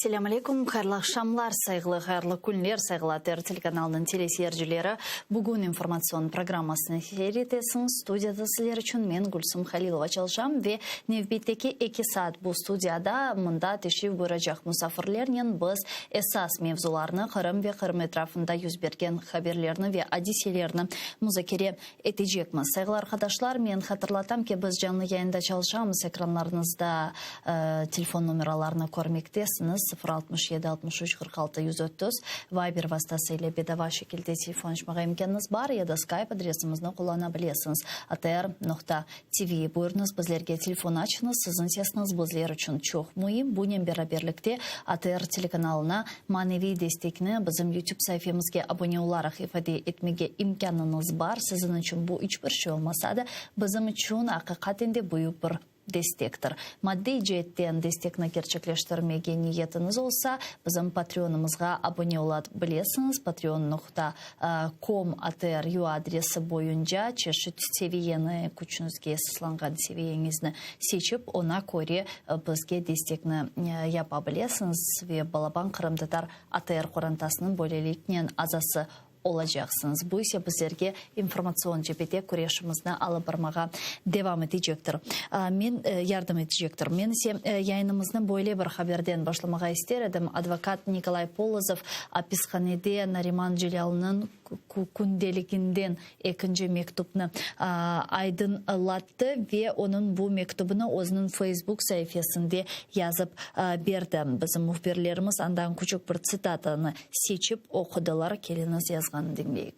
Selam aleykum, hayırlı akşamlar, hayırlı günler, saygılar telekanalının teleseyircileri. Bugün informasyon programmasını seyredesiniz. Studiyada sizler için ben Gülsüm Halilova çalışam ve növbetteki 2 saat bu studiyada mında teşrif buyuracak misafirlerinin biz esas mevzularını, Kırım ve Kırım etrafında yüz bergen haberlerini ve hadiselerini müzakere edecekmiz. Saygılar arkadaşlar, ben hatırlatam ki biz canlı yayında çalışamız. Ekranlarınızda telefon numaralarını görmektesiniz. 067 63 46 130 Viber vasıtasıyla bedava şekilde telefonlaşmağa imkanınız var ya da Skype adresimizni kullanabilirsiniz. atr.tv buyurunuz bizlerge telefon açınız. Sizin sesiniz bizler için çok mühim. Bunun beraberlikte ATR telekanalına manevi destekini bizim YouTube sayfamızga abone olarak ifade etmege imkanınız var. Sizin için bu hiçbir şey olmasa da bizim için hakikaten de büyük bir destektir. Maddi cihetten destekni gerçekleştirmege niyetiniz olsa bizim Patreon'ımızga abone olabilirsiniz. patreon.com.tr adresi boyunca çeşit seviyeni küçünüzge sıslangan seviyenizni seçip ona göre bizge destekni yapabilirsiniz ve Balaban Kırımtatar ATR Korantasının böylelikle azası olacaksınız. Bu ise bizlerge informasyon cepede kureyşimizni alıp barmağa devam edecektir. Yardım edecektir. Men ise yayınımızdan böyle bir haberden başlamağa isterim. Advokat Nikolay Polozov hapishanede Nariman Cilal'nın kundeliginden ikinci mektubunu aydınlattı ve onun bu mektubunu onun Facebook sayfasında yazıp berdi. Bizim muhbirlerimiz andan küçük bir sitatını seçip okudular. Keliniz yazganı dinleyik.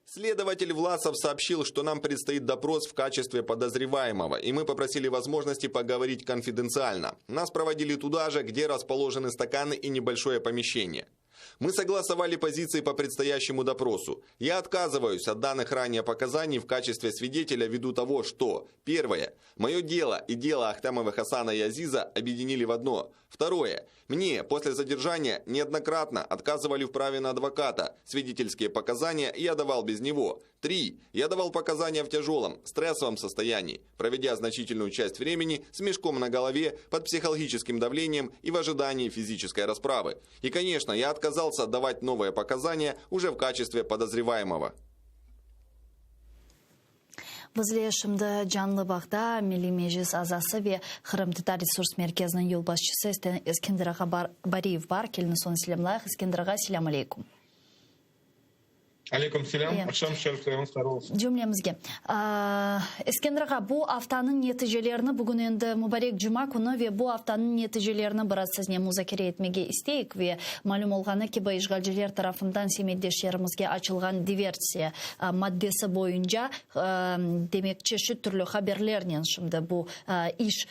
Следователь Власов сообщил, что нам предстоит допрос в качестве подозреваемого, и мы попросили возможности поговорить конфиденциально. Нас проводили туда же, где расположены стаканы и небольшое помещение. Мы согласовали позиции по предстоящему допросу. Я отказываюсь от данных ранее показаний в качестве свидетеля ввиду того, что, первое, мое дело и дело Ахтамова Хасана и Азиза объединили в одно. Второе, мне после задержания неоднократно отказывали в праве на адвоката. Свидетельские показания я давал без него. 3. Я давал показания в тяжелом, стрессовом состоянии, проведя значительную часть времени с мешком на голове под психологическим давлением и в ожидании физической расправы. И, конечно, я отказался давать новые показания уже в качестве подозреваемого. Bizle şimdi canlı bağda Milli Meclis azası ve Kırım Tatar Resurs Merkezi'nin yol başçısı İskender Ağa Bariyev var. Kelini son selamlar. İskender Ağa, selamun aleyküm. Aleyküm selam. Akşam şerifleriniz karı olsun. Cümlemizge. İskender Ağa, bu haftanın neticelerini bugün endi mübarek cuma günü ve bu haftanın neticelerini biraz sizle müzakere etmege isteyik ve malum olğanı ki bu işgalciler tarafından semeddeşlerimizge açılgan diversiya maddesi boyunca demek çeşit türlü haberlerle şimdi bu iş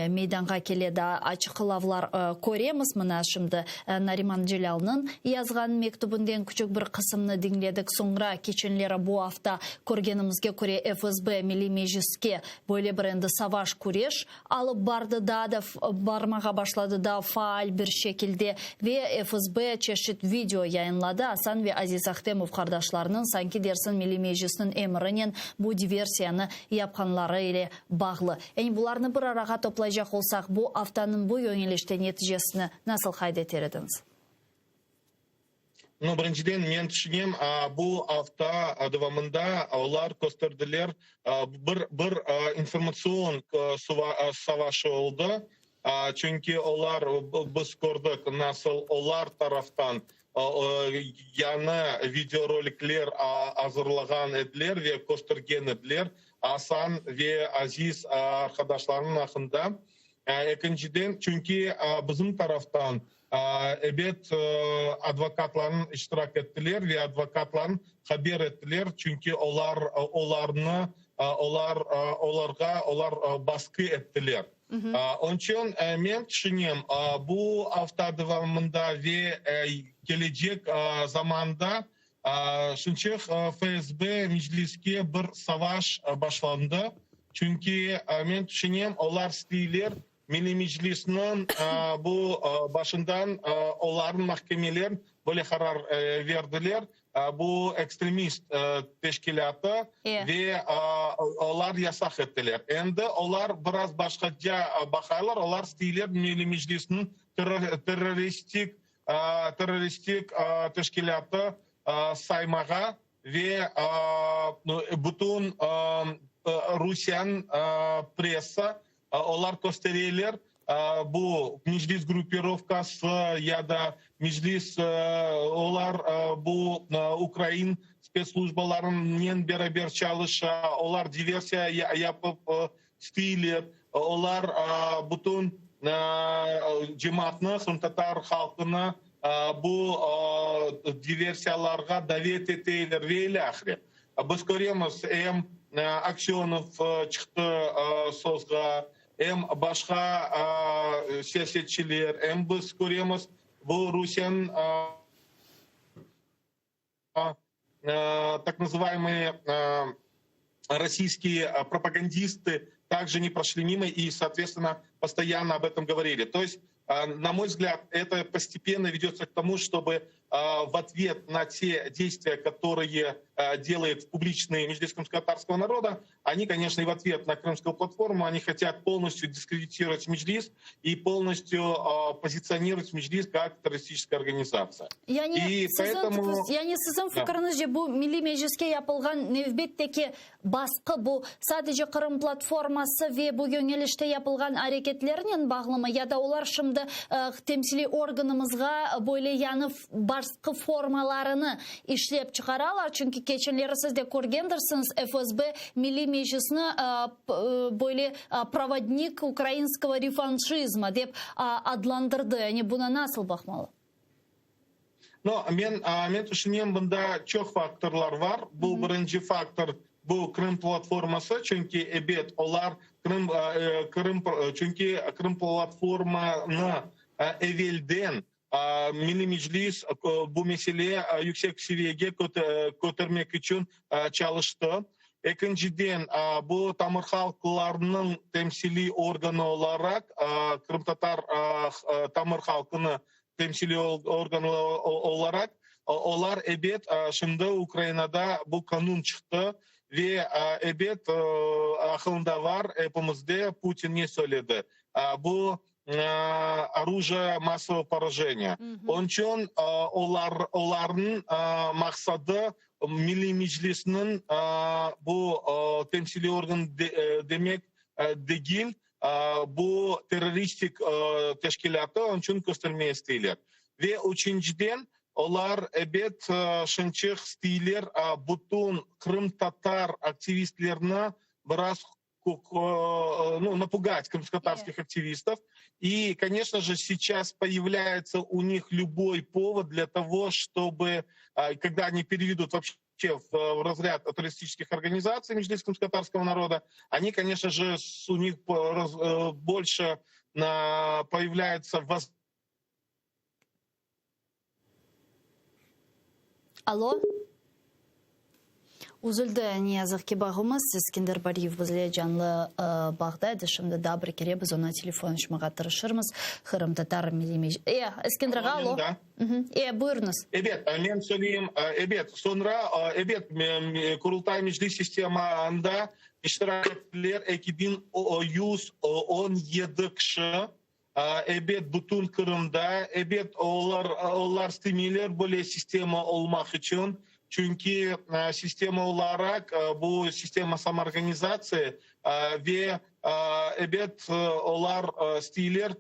meydanğa keledi açıklavlar göremiz. Mına şimdi Nariman Cilal'nın yazgan mektubundan küçük bir kısmını dinledik. Sonra keçenlere bu hafta көргенімізге көре FSB Milli Meclis'ke böyle bir savaş kureş alıp bardı da barmağa başladı da faal bir şekilde ve FSB çeşit video yayınladı. Hasan ve Aziz Ahtemov kardeşlerinin sanki dersin Milli Meclis'nin emrinin bu diversiyanı yapkanları ile bağlı. Yani bunlarını bir arağa toplayacak olsak bu haftanın bu yönelişte neticesini nasıl kaydetirdiniz? Біріншіден мен түсінем, бұл hafta davamında олар көстерділер bir informasyon savaşı oldu. Çünkü olar biz gördük nasıl olar taraftan yana videorolikler hazırlagan ediler ve göstergen ediler. Hasan ve Aziz arkadaşlarının hakkında. İkinciden çünkü bizim taraftan evet advokatların iştirak ettiler ve advokatların haber ettiler çünkü olarga baskı ettiler. Onun için ben düşünüyorum bu hafta devamında ve gelecek zamanda çünkü FSB mecliske bir savaş başlandı. Çünkü ben düşünüyorum olar stiller Milli Meclis'nin bu başından onların mahkemeler böyle karar verdiler. bu ekstremist teşkilatı ve onlar yasak ettiler. Endi onlar biraz başkaca bakarlar, onlar stiller Milli Meclis'in teröristik teşkilatı saymağa ve bütün Rusya'nın pressa onlar gösteriyorlar. Bu meclis grupировкасы ya da meclis onlar bu Ukrayna spetsслужбаларымен beraber çalışıyor. Onlar diversiya yapıp stiller. Onlar bütün cemaatini, Kırım Tatar halkını bu diversiyalarga davet ettiler ve ilahire. Biz görüyoruz hem Aksyonov çıktı sözga, hem başka siyasetçiler, hem biz görüyoruz bu Rusya'nın так называемые российские пропагандисты также не прошли мимо и, соответственно, постоянно об этом говорили. То есть, на мой взгляд, это постепенно ведется к тому, чтобы в ответ на те действия, которые делает публичный Меджлис крымско-татарского народа, они, конечно, и в ответ на Крымскую платформу, они хотят полностью дискредитировать Меджлис и полностью позиционировать Меджлис как террористическая организация. Yani sizin fikrinizce bu Milli Meclis'e yapılgan nevbetteki baskı bu sadece Kırım platforması ve bu yönelişte yapılgan hareketlerinin bağlı mı? Ya da onlar şimdi temsili organımızga böyle yanı baskı formalarını işlep çıkaralar. Çünkü geçenleri siz de görgendirsiniz ФСБ Milli Meclis'ini böyle проводник украинского реваншизма деп adlandırdı. Yani buna nasıl bakmalı? No, men düşünüyorum bunda çok faktörler var. Bu birinci faktör bu Kırım platforması çünkü evet onlar çünkü Kırım platformanı evvelden Milli Meclis bu meseleyi yüksek seviyeye götürmek için çalıştı. İkinciden bu Tamır halklarının temsili organı olarak Kırım Tatar Tamır halkını temsili organı olarak onlar evet şimdi Ukrayna'da bu kanun çıktı ve evet akılında var hepimizde Putin ne söyledi? Bu оружие массового поражения. Onun için onların maksadı Milli Meclis'in bu temsili organ demek değil, bu teröristik teşkilatı onun için göstermeye istiyorlar. Ve üçüncüden onlar evet şimdi istiyorlar bütün Kırım Tatar aktivistlerine biraz напугать крымско-татарских активистов. И, конечно же, сейчас появляется у них любой повод для того, чтобы, когда они переведут вообще в разряд террористических организаций Меджлис крымско-татарского народа, они, конечно же, у них больше появляется возможность. Алло? Üzüldü Niyazov Kebağımız, İskender Bariyev bizle canlı bağdaydı. Şimdi daha bir kere biz ona telefonlaşmaya tırışırız. Kırım Tatar Milli Meclis. İskender alo. Buyurunuz. Evet, ben söyleyeyim. Evet, sonra evet, Kurultay Meclis sisteminde iştirak ettiler 2117 kişi. Evet, bütün Kırım'da. Evet, onlar istemiyorlar böyle sistema olmak için. Çünkü sistema olarak bu sistema samoorganizasyası ve evet onlar istiyorlar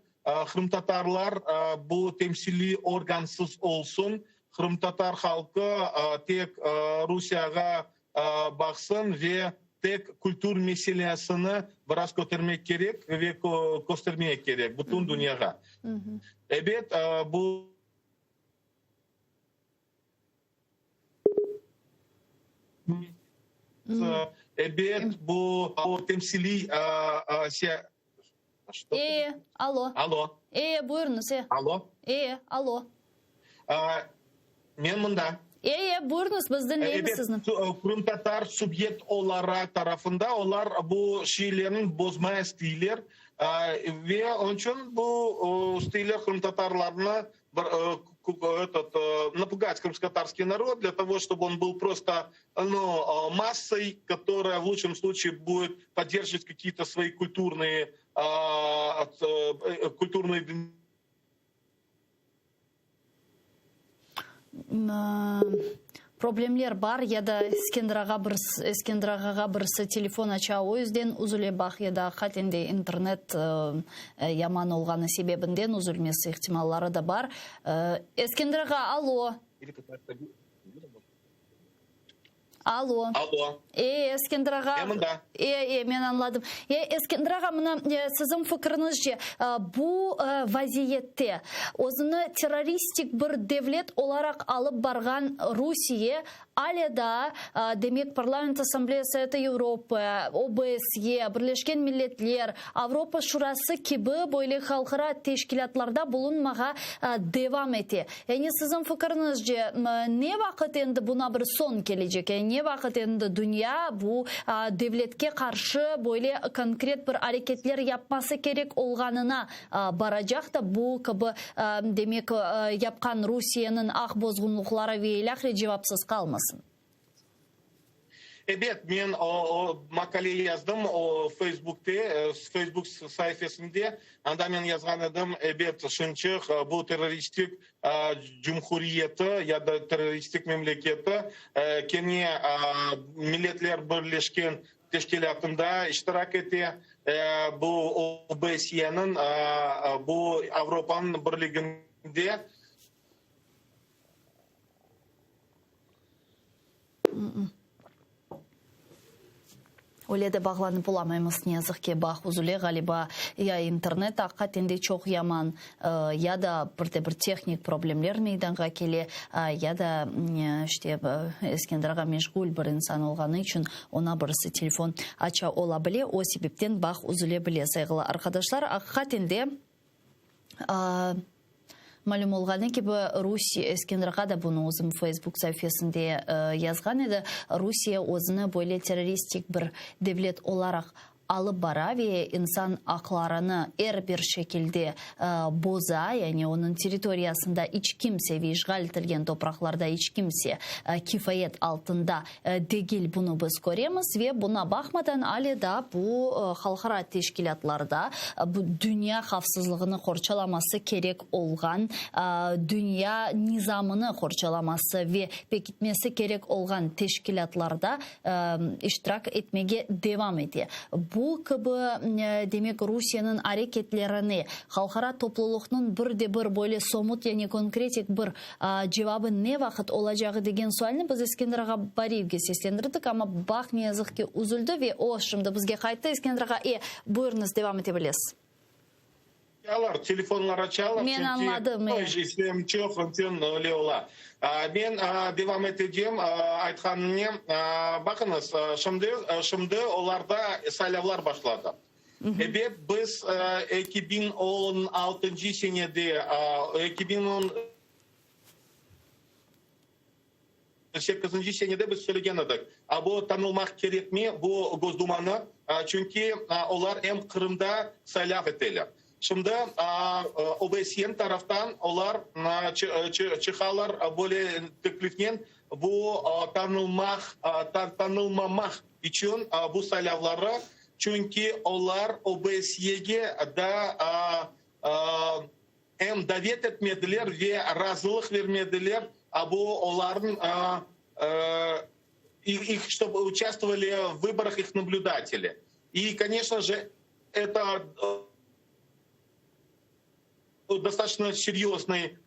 Kırım Tatarlar bu temsili organsız olsun. Kırım Tatar halkı tek Rusya'ya baksın ve tek kültür meselesini biraz götürmek gerek ve göstermek gerek bütün dünyaya. Evet bu evet bu temsili Алло. Алло. Buyurunuz. Алло. Алло. Men bunda. Buyurunuz biz dinleyelim sizni. Kırım Tatar subjekt olarak tarafında onlar bu şeylerin bozmaya istiyorlar ve onun için bu istiyorlar Kırım Tatarlarını напугать крымско-татарский народ для того, чтобы он был просто массой, которая в лучшем случае будет поддерживать какие-то свои культурные Проблемлер бар, яда Ескендраға бірсі телефон ача ойызден үзіле бақ, яда қатенде интернет яман олғаны себебінден үзілмесі ихтималлары да бар. Ескендраға, алло. Алло. Алло. Ескендраға. Мен анладым. Ескендраға, мұна сізім фікіріңізше, бұл вазиетте өзіні террористик бір девлет оларақ алып барған Русия, аледа, демек парламент ассамблеясы это Европы, ОБСЕ, Бірлешкен Миллетлер, Авропа Шурасы кебі бойлы халқыра тешкілатларда бұлынмаға девам ете. Яғни сізім фікіріңізше, не вақыт енді бұна бір сон келечек? Не вақыт енді дүния бұл девлетке қаршы бойлы конкрет бір әрекетлер yapması керек олғанына баражақта бұл кібі демек yapқан Русияның ақ бозғынлықлары вейләқре жевапсыз қалмасын. Evet, men makale yazdım o Facebook sayfasında. Anda men yazgan edim, evet, şunçuk bu teröristik cumhuriyeti ya da teröristik memleketi kene Milletler Birleşken Teşkilatında iştirak etti. Bu OBSE'nin, bu Avrupa'nın birliğinde. Оледе бағланы бұламаймыз незіқке бақ ұзуле ғалиба я интернет аққатенде чоқ яман, я да бір техник проблемлер мейданға келе, я да Ескендраға мешгул бір инсан олғаны үшін она бірісі телефон ача ола біле, о себептен бақ ұзуле біле сайғылы. Арқадашлар, аққатенде Малюм олғаны кебі Русия Ескендраға да бұны өзім Facebook сайфесінде yazған еді. Русия өзіні бойлы террористик бір девлет оларақ алып бара ве инсан ақларыны бір шекілде боза, яғни оның территориясында іч кімсе, вейшғал тілген топрақларда іч кімсе кифает алтында дегел бұны біз көреміз, ве бұна бақмадан аледа бұл халқара тешкілатларда бұл дүния қавсызлығыны қорчаламасы керек олған, дүния низамыны қорчаламасы ве пекітмесі керек олған тешкілатларда иштирак етмеге девам ете. Бұл кібі демек Русияның әрекетлеріне халқара топлылықтың бір бойлы сомут, яғни конкретик бір жевабы не вақыт олажағы деген суалны біз Ескендраға баривге сестендірдік, ама бақ незіқке үзілді ве ошымды бізге қайтты. Ескендраға бұйырыңыз девам ете білесіз. Телефонлар açalım. Мен anladım. Мен девам етедем айтқанымнен, бақыңыз, шымды оларда сайлаулар башлады. Біз 2016 senede, 2018 senede biz söyleyen edik. Bu tanılmak gerek mi bu Gosduma'nı? Çünkü onlar hem Kırım'da saylav ettiler. Şimdi OBSE'nin taraftan onlar çıkalar böyle tekliften bu tanılmamak için bu saylavları, çünkü onlar OBSE'ye da hem davet etmediler ve razılık vermediler bu onların их, чтобы участвовали в выборах их наблюдатели. И, конечно же, это достаточно серьезный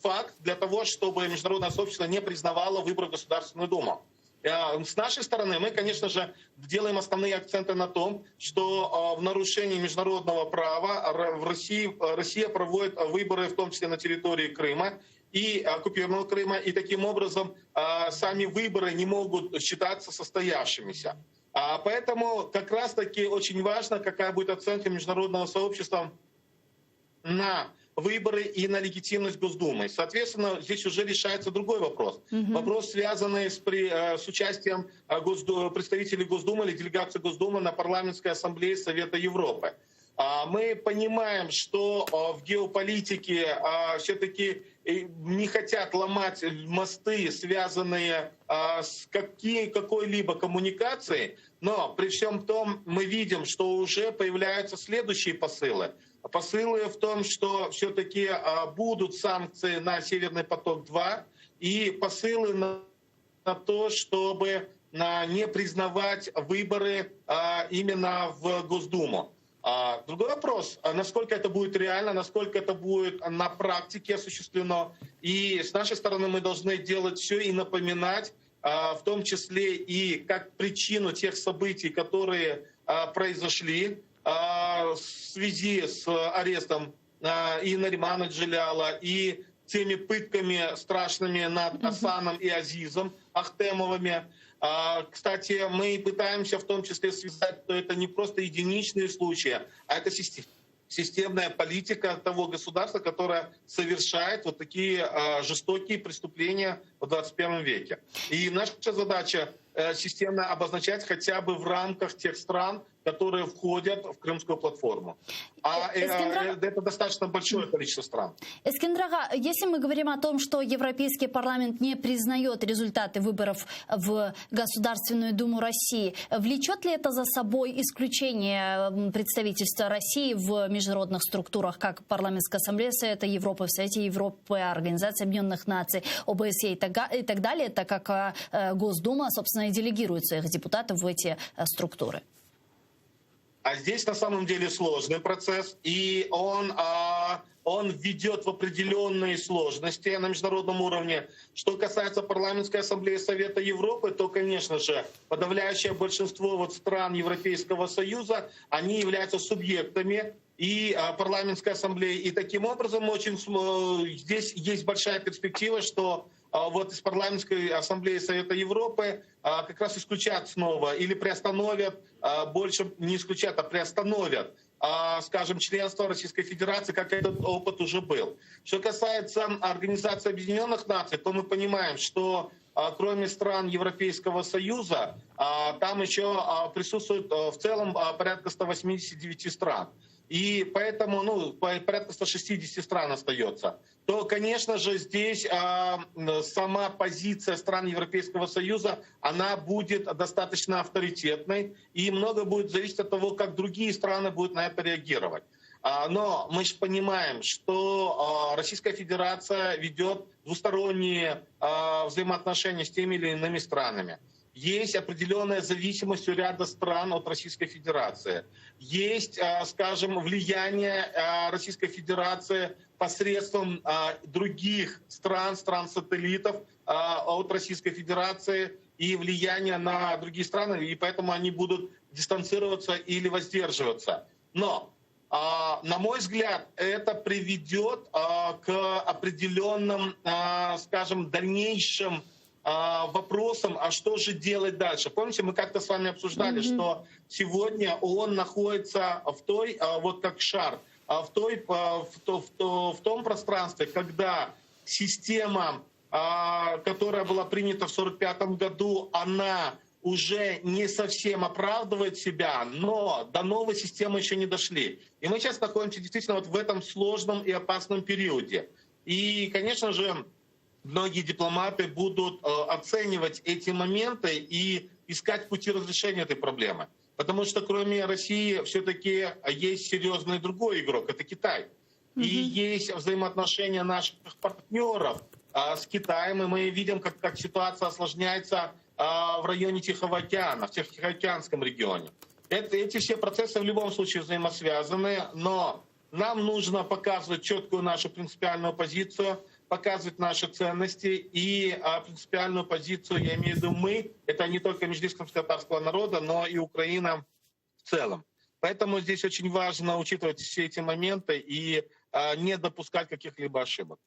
факт для того, чтобы международное сообщество не признавало выборы в Государственную Думу. С нашей стороны мы, конечно же, делаем основные акценты на том, что в нарушении международного права Россия проводит выборы, в том числе на территории Крыма и оккупированного Крыма, и таким образом сами выборы не могут считаться состоявшимися. Поэтому как раз-таки очень важно, какая будет оценка международного сообщества на выборы и на легитимность Госдумы. Соответственно, здесь уже решается другой вопрос. Вопрос, связанный с участием представителей Госдумы или делегации Госдумы на парламентской ассамблее Совета Европы. Мы понимаем, что в геополитике все-таки не хотят ломать мосты, связанные с какой-либо коммуникацией, но при всем том мы видим, что уже появляются следующие посылы. Посылы в том, что все-таки будут санкции на «Северный поток-2» и посылы на то, чтобы не признавать выборы именно в Госдуму. Другой вопрос, насколько это будет реально, насколько это будет на практике осуществлено. И с нашей стороны мы должны делать все и напоминать, в том числе и как причину тех событий, которые произошли в связи с арестом и Наримана Джеляла, и теми пытками страшными над Асаном и Азизом Ахтемовыми. Кстати, мы пытаемся в том числе связать, что это не просто единичные случаи, а это системная политика того государства, которое совершает вот такие жестокие преступления в 21 веке. И наша задача системно обозначать хотя бы в рамках тех стран, которые входят в Крымскую платформу. Это достаточно большое количество стран. Эскендер ага, если мы говорим о том, что Европейский парламент не признает результаты выборов в Государственную Думу России, влечет ли это за собой исключение представительства России в международных структурах, как Парламентская ассамблея Совета Европы, в Совете Европы, Организация Объединенных Наций, ОБСЕ и так далее, так как Госдума, собственно, и делегирует своих депутатов в эти структуры? А здесь на самом деле сложный процесс, и он ведет в определенные сложности на международном уровне. Что касается Парламентской ассамблеи Совета Европы, то, конечно же, подавляющее большинство стран Европейского Союза, они являются субъектами и Парламентской ассамблеи. И таким образом здесь есть большая перспектива, что из Парламентской ассамблеи Совета Европы как раз исключат снова или приостановят, больше не исключат, а приостановят, скажем, членство Российской Федерации, как этот опыт уже был. Что касается Организации Объединенных Наций, то мы понимаем, что кроме стран Европейского Союза, там еще присутствует в целом порядка 189 стран. И поэтому порядка 160 стран остается. То, конечно же, здесь сама позиция стран Европейского Союза, она будет достаточно авторитетной, и много будет зависеть от того, как другие страны будут на это реагировать. Но мы же понимаем, что Российская Федерация ведет двусторонние взаимоотношения с теми или иными странами. Есть определенная зависимость у ряда стран от Российской Федерации. Есть, скажем, влияние Российской Федерации посредством других стран-сателлитов от Российской Федерации и влияние на другие страны, и поэтому они будут дистанцироваться или воздерживаться. Но, на мой взгляд, это приведет к определенным, скажем, дальнейшим вопросом, а что же делать дальше. Помните, мы как-то с вами обсуждали, что сегодня ООН находится в той, как шар, в том пространстве, когда система, которая была принята в 1945 году, она уже не совсем оправдывает себя, но до новой системы еще не дошли. И мы сейчас находимся действительно в этом сложном и опасном периоде. И, конечно же, многие дипломаты будут оценивать эти моменты и искать пути разрешения этой проблемы. Потому что кроме России все-таки есть серьезный другой игрок, это Китай. И есть взаимоотношения наших партнеров с Китаем, и мы видим, как ситуация осложняется в районе Тихого океана, в Тихоокеанском регионе. Эти все процессы в любом случае взаимосвязаны, но нам нужно показывать четкую нашу принципиальную позицию, показывать наши ценности и принципиальную позицию, я имею в виду мы, это не только междикамского народа, но и Украина в целом. Поэтому здесь очень важно учитывать все эти моменты и не допускать каких-либо ошибок.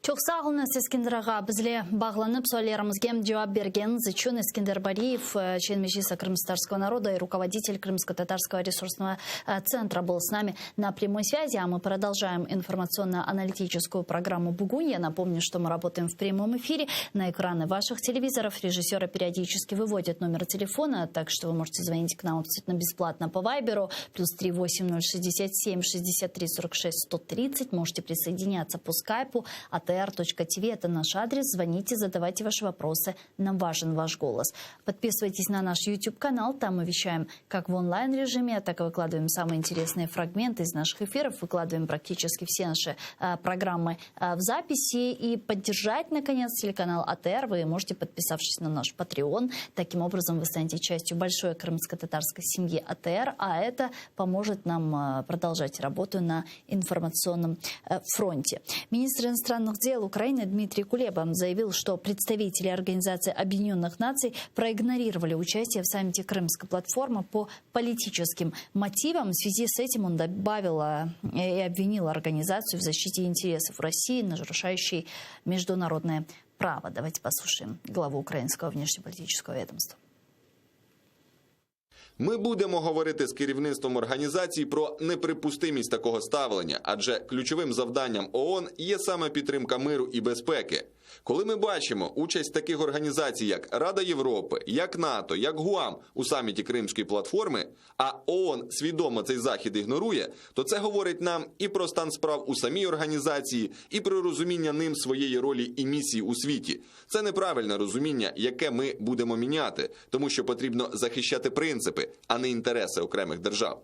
Çok sağ olun Eskender ağa. Bizle bağlanıp sorularımızga cevap bergeniniz için Eskender Бариев, член Меджлиса крымско-татарского народа и руководитель Крымско-татарского ресурсного центра, был с нами на прямой связи. А мы продолжаем информационно-аналитическую программу «Бугунь». Я напомню, что мы работаем в прямом эфире. На экраны ваших телевизоров режиссеры периодически выводят номер телефона, так что вы можете звонить к нам абсолютно бесплатно по Вайберу. +3 8067 63 46 130. Можете присоединяться по скайпу. ATR.TV – это наш адрес. Звоните, задавайте ваши вопросы. Нам важен ваш голос. Подписывайтесь на наш YouTube-канал. Там мы вещаем как в онлайн-режиме, так и выкладываем самые интересные фрагменты из наших эфиров. Выкладываем практически все наши программы в записи. И поддержать, наконец, телеканал АТР вы можете, подписавшись на наш Patreon. Таким образом, вы станете частью большой крымско-татарской семьи АТР, а это поможет нам продолжать работу на информационном фронте. Министр иностранных дел Украины Дмитрий Кулеба заявил, что представители Организации Объединенных Наций проигнорировали участие в саммите Крымской платформы по политическим мотивам. В связи с этим он добавил и обвинил организацию в защите интересов России, нарушающей международное право. Давайте послушаем главу Українського внешнеполітичного ведомства. Ми будемо говорити з керівництвом організації про неприпустимість такого ставлення, адже ключовим завданням ООН є саме підтримка миру і безпеки. Коли ми бачимо участь таких організацій, як Рада Європи, як НАТО, як ГУАМ у саміті Кримської платформи, а ООН свідомо цей захід ігнорує, то це говорить нам і про стан справ у самій організації, і про розуміння ним своєї ролі і місії у світі. Це неправильне розуміння, яке ми будемо міняти, тому що потрібно захищати принципи, а не интересы окремых держав.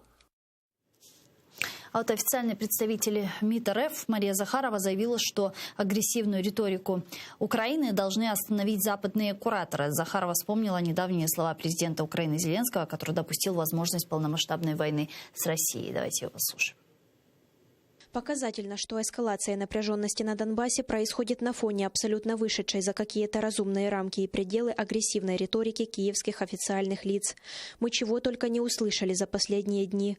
А вот официальный представитель МИД РФ Мария Захарова заявила, что агрессивную риторику Украины должны остановить западные кураторы. Захарова вспомнила недавние слова президента Украины Зеленского, который допустил возможность полномасштабной войны с Россией. Давайте его послушаем. Показательно, что эскалация напряженности на Донбассе происходит на фоне абсолютно вышедшей за какие-то разумные рамки и пределы агрессивной риторики киевских официальных лиц. Мы чего только не услышали за последние дни.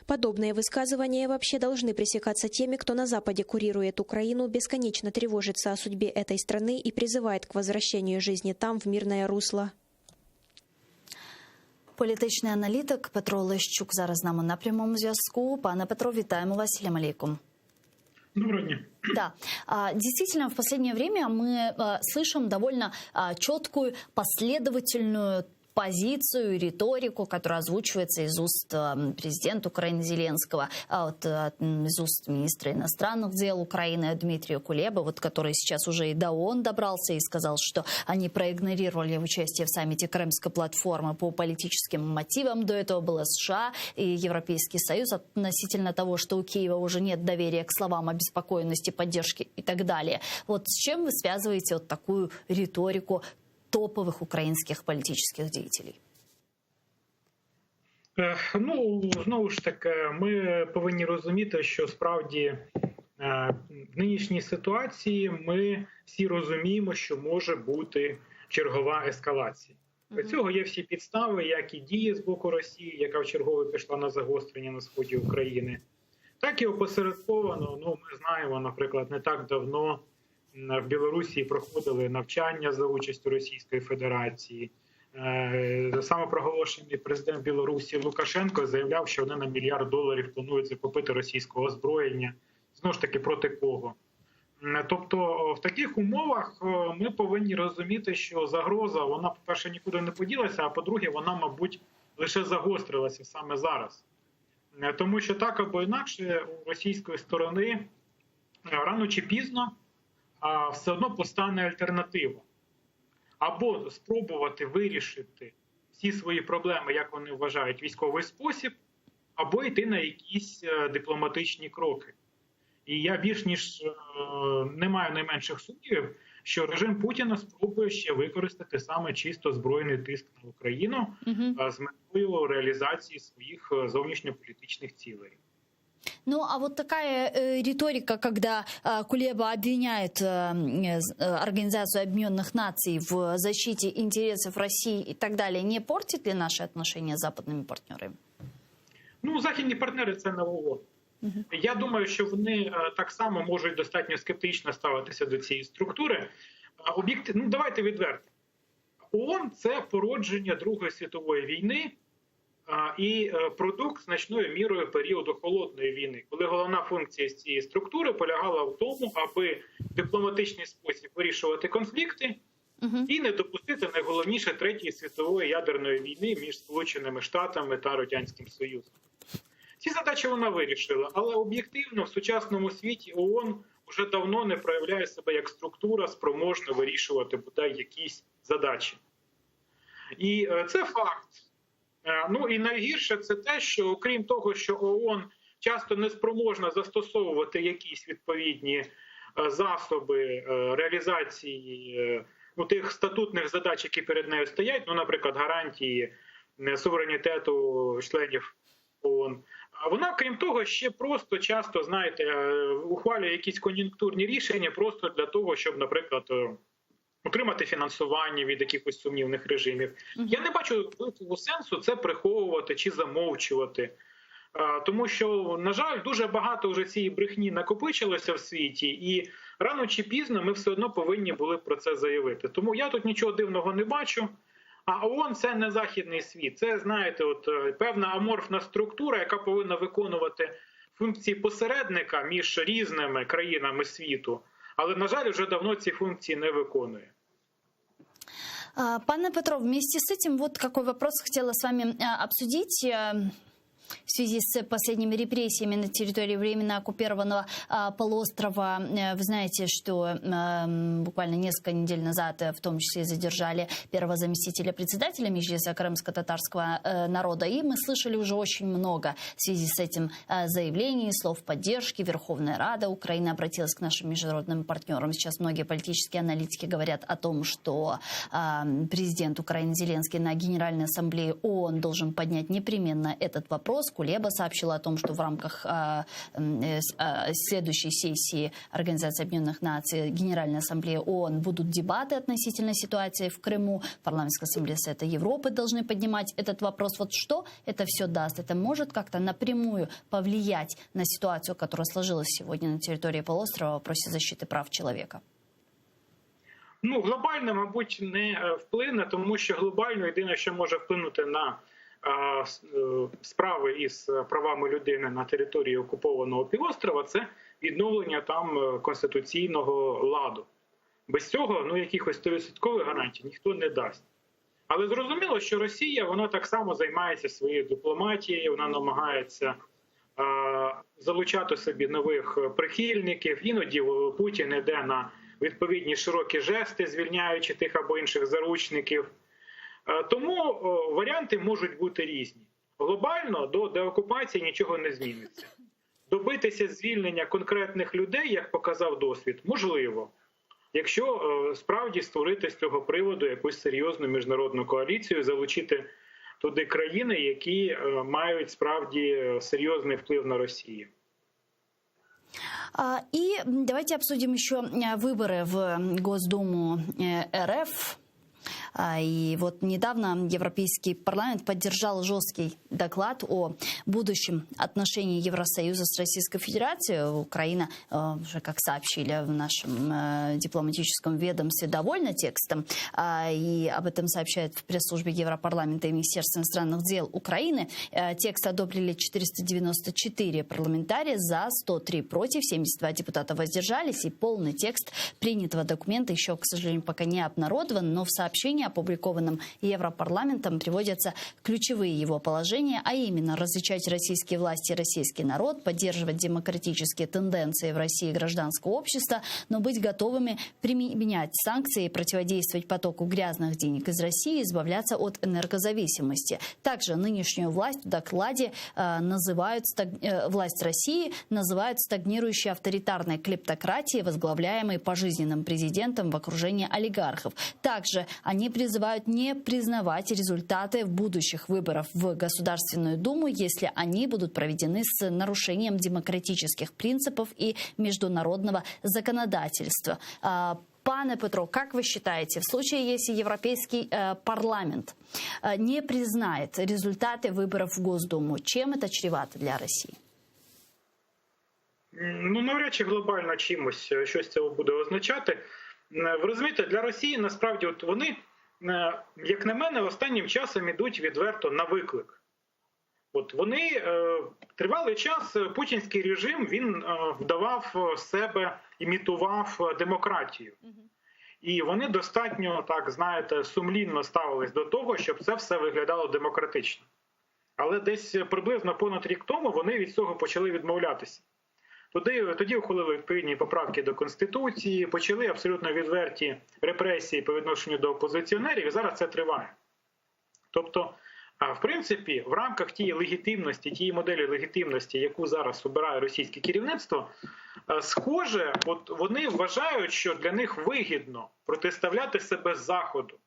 Подобные высказывания вообще должны пресекаться теми, кто на Западе курирует Украину, бесконечно тревожится о судьбе этой страны и призывает к возвращению жизни там в мирное русло. Політичний аналітик Петро Лещук зараз з нами на прямому зв'язку. Пане Петро, вітаємо вас. Салям алейкум. Доброго дня. Да, действительно, в последнее время мы слышим довольно четкую, последовательную позицию, риторику, которая озвучивается из уст президента Украины Зеленского, из уст министра иностранных дел Украины Дмитрия Кулебы, который сейчас уже и до ООН добрался и сказал, что они проигнорировали участие в саммите Крымской платформы по политическим мотивам. До этого было США и Европейский Союз относительно того, что у Киева уже нет доверия к словам обеспокоенности, поддержки и так далее. Вот с чем вы связываете вот такую риторику топових українських політичних діятелів? Знову ж таки, ми повинні розуміти, що справді в нинішній ситуації ми всі розуміємо, що може бути чергова ескалація. Для цього є всі підстави, як і дії з боку Росії, яка вчергове пішла на загострення на сході України, так і опосередковано, ми знаємо, наприклад, не так давно в Білорусі проходили навчання за участю Російської Федерації. Самопроголошений президент Білорусі Лукашенко заявляв, що вони на $1 мільярд планують закупити російського озброєння. Знову ж таки, проти кого? Тобто в таких умовах ми повинні розуміти, що загроза, вона, по-перше, нікуди не поділася, а по-друге, вона, мабуть, лише загострилася саме зараз. Тому що так або інакше у російської сторони рано чи пізно все одно постане альтернатива. Або спробувати вирішити всі свої проблеми, як вони вважають, військовий спосіб, або йти на якісь дипломатичні кроки. І я більш ніж не маю найменших сумнівів, що режим Путіна спробує ще використати саме чисто збройний тиск на Україну з метою реалізації своїх зовнішньополітичних цілей. А вот такая риторика, когда Кулеба обвиняет Организацию Объединенных Наций в защите интересов России и так далее, не портит ли наши отношения с западными партнерами? Західні партнери – це не ООН. Я думаю, що вони так само можуть достатньо скептично ставитися до цієї структури. Давайте відверто. ООН – це породження Другої світової війни і продукт значною мірою періоду Холодної війни, коли головна функція цієї структури полягала в тому, аби в дипломатичний спосіб вирішувати конфлікти і не допустити найголовніше Третьої світової ядерної війни між Сполученими Штатами та Радянським Союзом. Ці задачі вона вирішила, але об'єктивно в сучасному світі ООН вже давно не проявляє себе як структура, спроможна вирішувати бодай якісь задачі. І це факт. І найгірше це те, що окрім того, що ООН часто не спроможна застосовувати якісь відповідні засоби реалізації тих статутних задач, які перед нею стоять, наприклад, гарантії суверенітету членів ООН. А вона, крім того, ще просто часто, ухвалює якісь кон'юнктурні рішення просто для того, щоб, наприклад, отримати фінансування від якихось сумнівних режимів. Я не бачу великого сенсу це приховувати чи замовчувати. Тому що, на жаль, дуже багато вже цієї брехні накопичилося в світі, і рано чи пізно ми все одно повинні були про це заявити. Тому я тут нічого дивного не бачу. А ООН – це не західний світ. Це, певна аморфна структура, яка повинна виконувати функції посередника між різними країнами світу. Але, на жаль, вже давно ці функції не виконує. Пане Петро, вместе с этим вот какой вопрос хотела с вами обсудить. В связи с последними репрессиями на территории временно оккупированного полуострова. Вы знаете, что буквально несколько недель назад в том числе задержали первого заместителя председателя Меджлиса крымско-татарского народа. И мы слышали уже очень много в связи с этим заявлений, слов поддержки. Верховная Рада Украины обратилась к нашим международным партнерам. Сейчас многие политические аналитики говорят о том, что президент Украины Зеленский на Генеральной ассамблее ООН должен поднять непременно этот вопрос. Кулеба сообщила о том, что в рамках следующей сессии Организации Объединенных Наций Генеральной Ассамблеи ООН будут дебаты относительно ситуации в Крыму. Парламентская ассамблея Совета Европы должны поднимать этот вопрос. Вот что это все даст? Это может как-то напрямую повлиять на ситуацию, которая сложилась сегодня на территории полуострова в вопросе защиты прав человека? Глобально, мабуть, не вплине, тому що глобально єдине, що може вплинути на справи із правами людини на території окупованого півострова – це відновлення там конституційного ладу. Без цього якихось 100% гарантій ніхто не дасть. Але зрозуміло, що Росія, вона так само займається своєю дипломатією, вона намагається залучати собі нових прихильників. Іноді Путін йде на відповідні широкі жести, звільняючи тих або інших заручників. Тому варіанти можуть бути різні. Глобально до деокупації нічого не зміниться. Добитися звільнення конкретних людей, як показав досвід, можливо. Якщо справді створити з цього приводу якусь серйозну міжнародну коаліцію, залучити туди країни, які мають справді серйозний вплив на Росію. И давайте обсудим еще выборы в Госдуму РФ. И вот недавно Европейский парламент поддержал жесткий доклад о будущем отношении Евросоюза с Российской Федерацией. Украина, уже как сообщили в нашем дипломатическом ведомстве, довольна текстом. И об этом сообщает в пресс-службе Европарламента и Министерства иностранных дел Украины. Текст одобрили 494 парламентария, за 103 против, 72 депутата воздержались. И полный текст принятого документа еще, к сожалению, пока не обнародован, но в сообщении, опубликованном Европарламентом, приводятся ключевые его положения, а именно различать российские власти и российский народ, поддерживать демократические тенденции в России гражданского общества, но быть готовыми применять санкции, противодействовать потоку грязных денег из России, избавляться от энергозависимости. Также нынешнюю власть в докладе власть России называют стагнирующей авторитарной клептократией, возглавляемой пожизненным президентом в окружении олигархов. Также они призывают не признавать результаты будущих выборов в Государственную Думу, если они будут проведены с нарушением демократических принципов и международного законодательства. Пане Петро, как вы считаете, в случае, если Европейский парламент не признает результаты выборов в Госдуму, чем это чревато для России? Ну, навряд чи глобально чимось щось це буде означати. Ви розумієте, для Росії насправді от вони, як на мене, останнім часом ідуть відверто на виклик. От вони тривалий час, путінський режим, він вдавав себе, імітував демократію. І вони достатньо, так знаєте, сумлінно ставились до того, щоб це все виглядало демократично. Але десь приблизно понад рік тому вони від цього почали відмовлятися. Тоді ухвалили відповідні поправки до Конституції, почали абсолютно відверті репресії по відношенню до опозиціонерів, і зараз це триває. Тобто, в принципі, в рамках тієї легітимності, тієї моделі легітимності, яку зараз обирає російське керівництво, схоже, от вони вважають, що для них вигідно протиставляти себе з Заходу.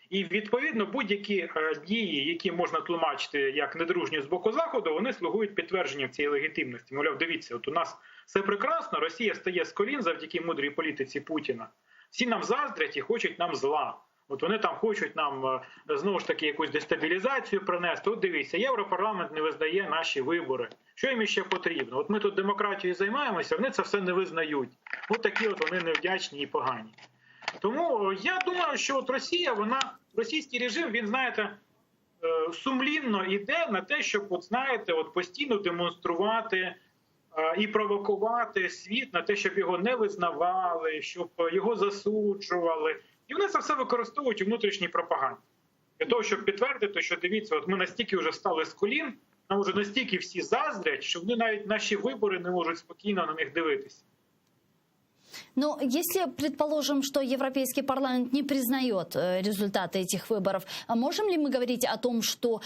І, відповідно, будь-які дії, які можна тлумачити як недружні з боку Заходу, вони слугують підтвердженням цієї легітимності. Мовляв, дивіться, от у нас все прекрасно, Росія стає з колін завдяки мудрій політиці Путіна. Всі нам заздрять і хочуть нам зла. От вони там хочуть нам, знову ж таки, якусь дестабілізацію принести. От дивіться, Європарламент не визнає наші вибори. Що їм ще потрібно? От ми тут демократією займаємося, вони це все не визнають. От такі от вони невдячні і погані. Тому я думаю, що от російський режим, він, знаєте, сумлінно йде на те, щоб, от, знаєте, от постійно демонструвати і провокувати світ на те, щоб його не визнавали, щоб його засуджували. І вони це все використовують у внутрішній пропаганді. Для того, щоб підтвердити, що дивіться, от ми настільки вже стали з колін, нам вже настільки всі заздрять, що вони навіть наші вибори не можуть спокійно на них дивитися. Но если предположим, что Европейский парламент не признает результаты этих выборов, можем ли мы говорить о том, что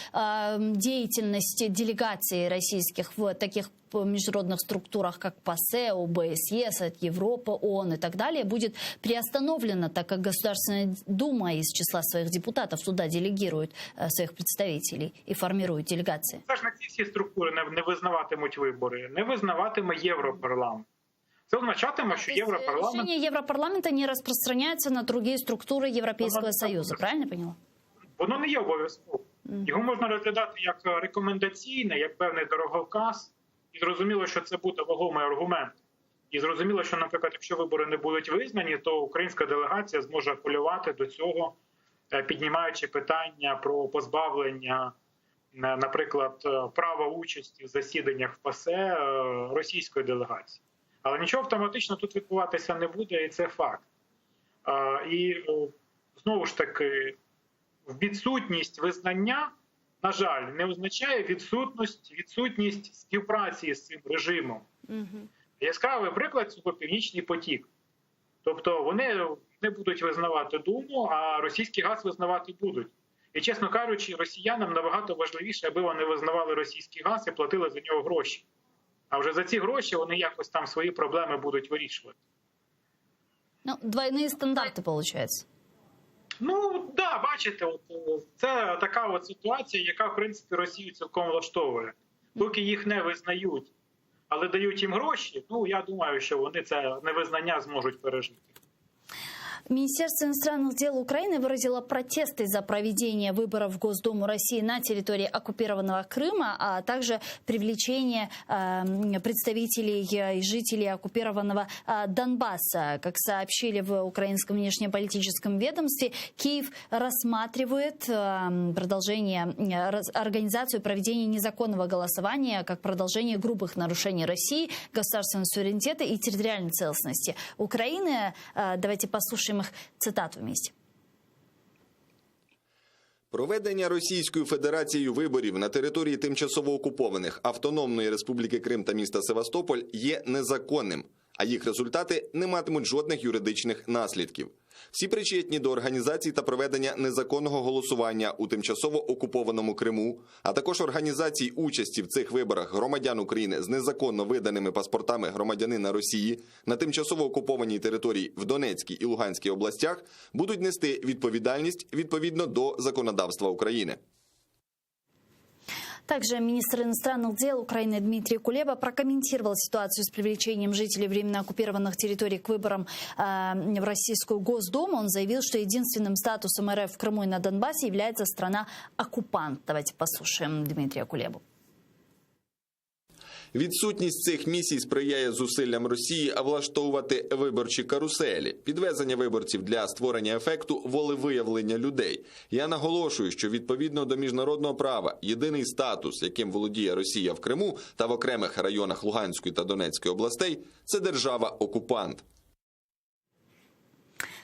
деятельность делегаций российских в таких международных структурах, как ПАСЕ, ОБСЕ, Совет Европы, ООН и так далее, будет приостановлена, так как Государственная Дума из числа своих депутатов туда делегирует своих представителей и формирует делегации? Це ж на ці всі структури не визнаватимуть вибори, не визнаватиме Європарламент. Це означатиме, що Європарламент... Решение Европарламента не распространяется на другие структуры Европейского Союза, правильно я поняла? Воно не є обов'язково. Його можна розглядати як рекомендаційне, як певний дороговказ. І зрозуміло, що це буде вагомий аргумент. І зрозуміло, що, наприклад, якщо вибори не будуть визнані, то українська делегація зможе апелювати до цього, піднімаючи питання про позбавлення, наприклад, права участі в засіданнях в ПАСЕ російської делегації. Але нічого автоматично тут відбуватися не буде, і це факт. І, знову ж таки, відсутність визнання, на жаль, не означає відсутність співпраці з цим режимом. Яскравий приклад цього – Північний потік. Тобто вони не будуть визнавати Думу, а російський газ визнавати будуть. І, чесно кажучи, росіянам набагато важливіше, аби вони визнавали російський газ і платили за нього гроші. А вже за ці гроші вони якось там свої проблеми будуть вирішувати. Ну, двойные стандарты, получается. Ну, да, бачите, от, це така от ситуація, яка, в принципі, Росію цілком влаштовує. Поки їх не визнають, але дають їм гроші, ну, я думаю, що вони це невизнання зможуть пережити. Министерство иностранных дел Украины выразило протесты за проведение выборов в Госдуму России на территории оккупированного Крыма, а также привлечение представителей и жителей оккупированного Донбасса. Как сообщили в украинском внешнеполитическом ведомстве, Киев рассматривает организацию проведения незаконного голосования как продолжение грубых нарушений России, государственного суверенитета и территориальной целостности Украины. Давайте послушаем их цитату вместе. Проведення Російською Федерацією виборів на території тимчасово окупованих Автономної Республіки Крим та міста Севастополь є незаконним, а їх результати не матимуть жодних юридичних наслідків. Всі причетні до організації та проведення незаконного голосування у тимчасово окупованому Криму, а також організації участі в цих виборах громадян України з незаконно виданими паспортами громадянина Росії на тимчасово окупованій території в Донецькій і Луганській областях будуть нести відповідальність відповідно до законодавства України. Также министр иностранных дел Украины Дмитрий Кулеба прокомментировал ситуацию с привлечением жителей временно оккупированных территорий к выборам в Российскую Госдуму. Он заявил, что единственным статусом РФ в Крыму и на Донбассе является страна-оккупант. Давайте послушаем Дмитрия Кулебу. Відсутність цих місій сприяє зусиллям Росії влаштовувати виборчі каруселі, підвезення виборців для створення ефекту волевиявлення людей. Я наголошую, що відповідно до міжнародного права єдиний статус, яким володіє Росія в Криму та в окремих районах Луганської та Донецької областей, це держава-окупант.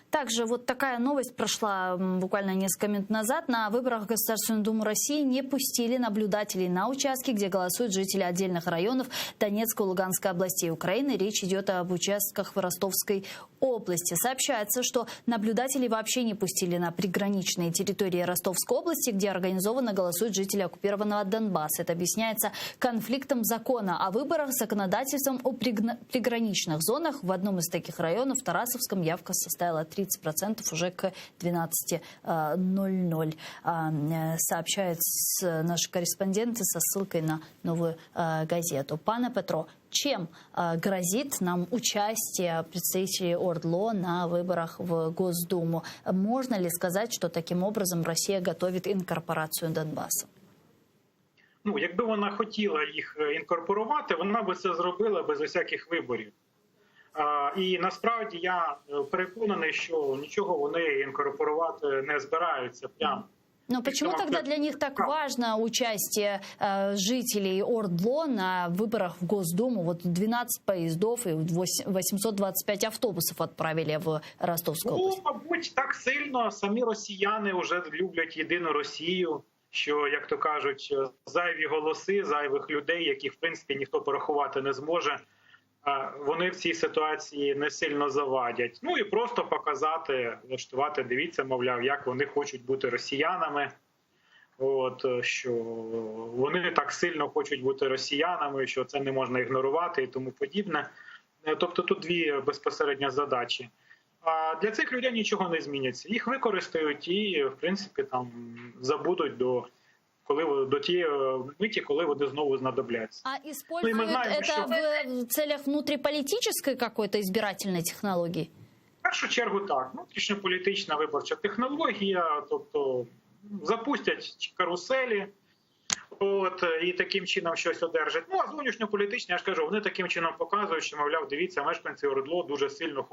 Также вот такая новость прошла буквально несколько минут назад. На выборах в Государственную Думу России не пустили наблюдателей на участки, где голосуют жители отдельных районов Донецкой и Луганской областей Украины. Речь идет об участках в Ростовской области. Сообщается, что наблюдателей вообще не пустили на приграничные территории Ростовской области, где организованно голосуют жители оккупированного Донбасса. Это объясняется конфликтом закона о выборах с законодательством о приграничных зонах. В одном из таких районов, в Тарасовском, явка составила 30% уже к 12:00. Сообщают наши корреспонденты со ссылкой на Новую газету. Пане Петро, чем грозит нам участие представителей ОРДЛО на выборах в Госдуму? Можно ли сказать, что таким образом Россия готовит інкорпорацію Донбасу? Ну, якби вона хотіла їх інкорпорувати, вона би це зробила без усяких виборів. І насправді я переконаний, що нічого вони інкорпорувати не збираються прямо. Но почему тогда для них так важно участие жителей ОРДЛО на выборах в Госдуму? Вот 12 поездов и 825 автобусов отправили в Ростовскую область. Ну, мабуть, так сильно самі росіяни вже люблять єдину Росію, що, як то кажуть, зайві голоси, зайвих людей, яких, в принципі, ніхто порахувати не зможе, вони в цій ситуації не сильно завадять. Ну і просто показати, влаштувати, дивіться, мовляв, як вони хочуть бути росіянами, що вони так сильно хочуть бути росіянами, що це не можна ігнорувати і тому подібне. Тобто тут дві безпосередні задачі. А для цих людей нічого не зміниться. Їх використають і, в принципі, там забудуть до тієї миті, коли вони знову знадобляться. А используют это в целях внутриполитической какой-то избирательной технологии? В першу чергу так. Внутрішньополітична виборча технологія, тобто запустять каруселі, і таким чином щось одержать. Ну, а зовнішньополітичні, я ж кажу, вони таким чином показують, що, мовляв, дивіться, мешканці ОРДЛО дуже сильно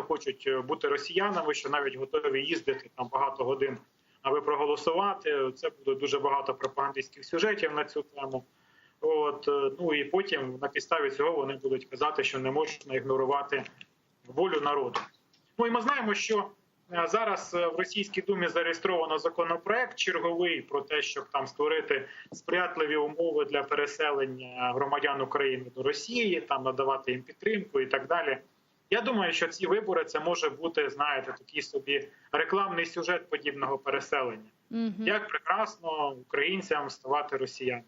хочуть бути росіянами, що навіть готові їздити там багато годин, аби проголосувати. Це буде дуже багато пропагандистських сюжетів на цю тему. Ну і потім на підставі цього вони будуть казати, що не можна ігнорувати волю народу. Ну і ми знаємо, що зараз в Російській Думі зареєстровано законопроект черговий про те, щоб там створити сприятливі умови для переселення громадян України до Росії, там надавати їм підтримку і так далі. Я думаю, що ці вибори – це може бути, знаєте, такий собі рекламний сюжет подібного переселення. Як прекрасно українцям ставати росіянами.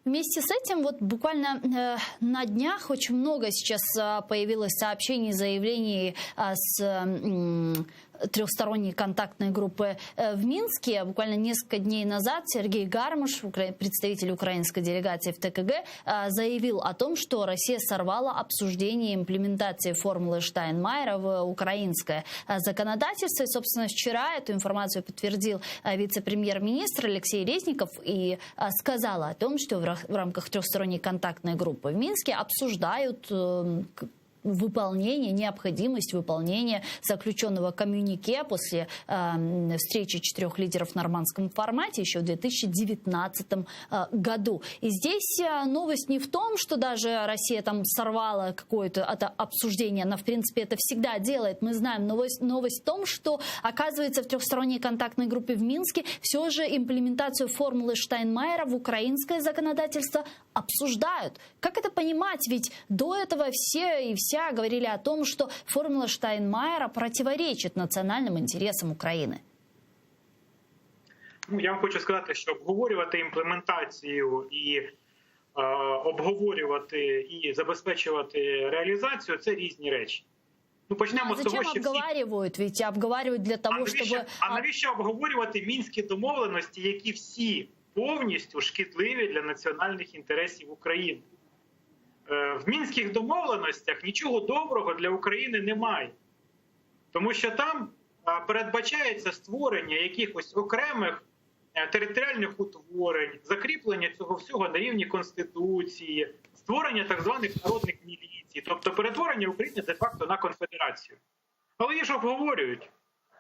Вместе с этим, вот буквально на днях очень много сейчас появилось сообщений, заявлений с трехсторонней контактной группы в Минске. Буквально несколько дней назад Сергей Гармаш, представитель украинской делегации в ТКГ, заявил о том, что Россия сорвала обсуждение имплементации формулы Штайнмайера в украинское законодательство. И, собственно, вчера эту информацию подтвердил вице-премьер-министр Алексей Резников и сказал о том, что в рамках трехсторонней контактной группы в Минске обсуждают необходимость выполнения заключенного коммюнике после встречи 4 лидеров в нормандском формате еще в 2019 году. И здесь новость не в том, что даже Россия там сорвала какое-то обсуждение, она в принципе это всегда делает, мы знаем. Новость в том, что оказывается в трехсторонней контактной группе в Минске все же имплементацию формулы Штайнмайера в украинское законодательство обсуждают. Как это понимать? Ведь до этого все и вся говорили о том, что формула Штайнмайера противоречит национальным интересам України. Ну, я вам хочу сказати, що обговорювати імплементацію і обговорювати і забезпечувати реалізацію – це різні речі. Ну, почнемо з того, що обговорюють? Ведь обговорюють для того, щоб... А навіщо обговорювати мінські домовленості, які всі повністю шкідливі для національних інтересів України? В мінських домовленостях нічого доброго для України немає. Тому що там передбачається створення якихось окремих територіальних утворень, закріплення цього всього на рівні Конституції, створення так званих народних міліцій, тобто перетворення України де-факто на конфедерацію. Але їх ж обговорюють.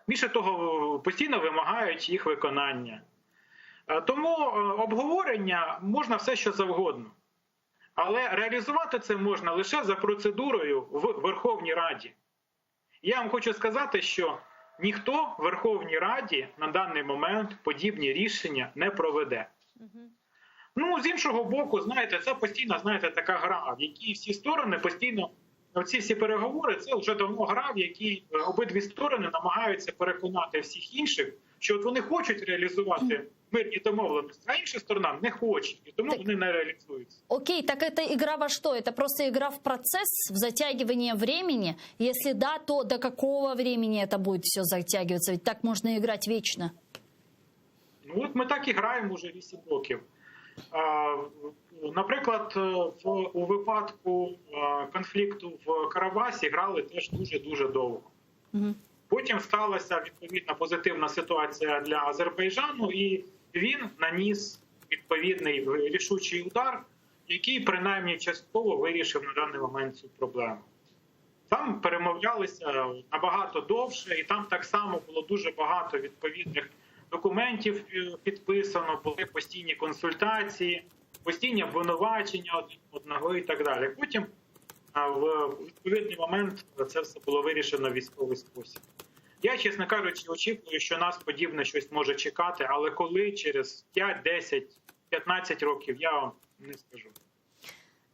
Більше того, постійно вимагають їх виконання. Тому обговорення можна все, що завгодно. Але реалізувати це можна лише за процедурою в Верховній Раді. Я вам хочу сказати, що ніхто в Верховній Раді на даний момент подібні рішення не проведе. Ну, з іншого боку, знаєте, це постійно, така гра, в якій всі сторони постійно, оці всі переговори, це вже давно гра, в якій обидві сторони намагаються переконати всіх інших, що от вони хочуть реалізувати мирні домовленості, а інша сторона не хоче, і тому вони не реалізуються. Окей, так это игра во что? Это просто игра в процесс, в затягивание времени? Если да, то до какого времени это будет все затягиваться? Ведь так можно играть вечно. Ну от ми так і граємо вже 8 років. Наприклад, у випадку конфлікту в Карабасі грали теж дуже-дуже довго. Потім сталася відповідна позитивна ситуація для Азербайджану, і він наніс відповідний рішучий удар, який принаймні частково вирішив на даний момент цю проблему. Там перемовлялися набагато довше, і там так само було дуже багато відповідних документів підписано, були постійні консультації, постійні обвинувачення один одного і так далі. Потім в відповідний момент це все було вирішено в військовий спосіб. Я, чесно кажучи, очікую, що нас подібне щось може чекати, але коли, через 5, 10, 15 років, я вам не скажу.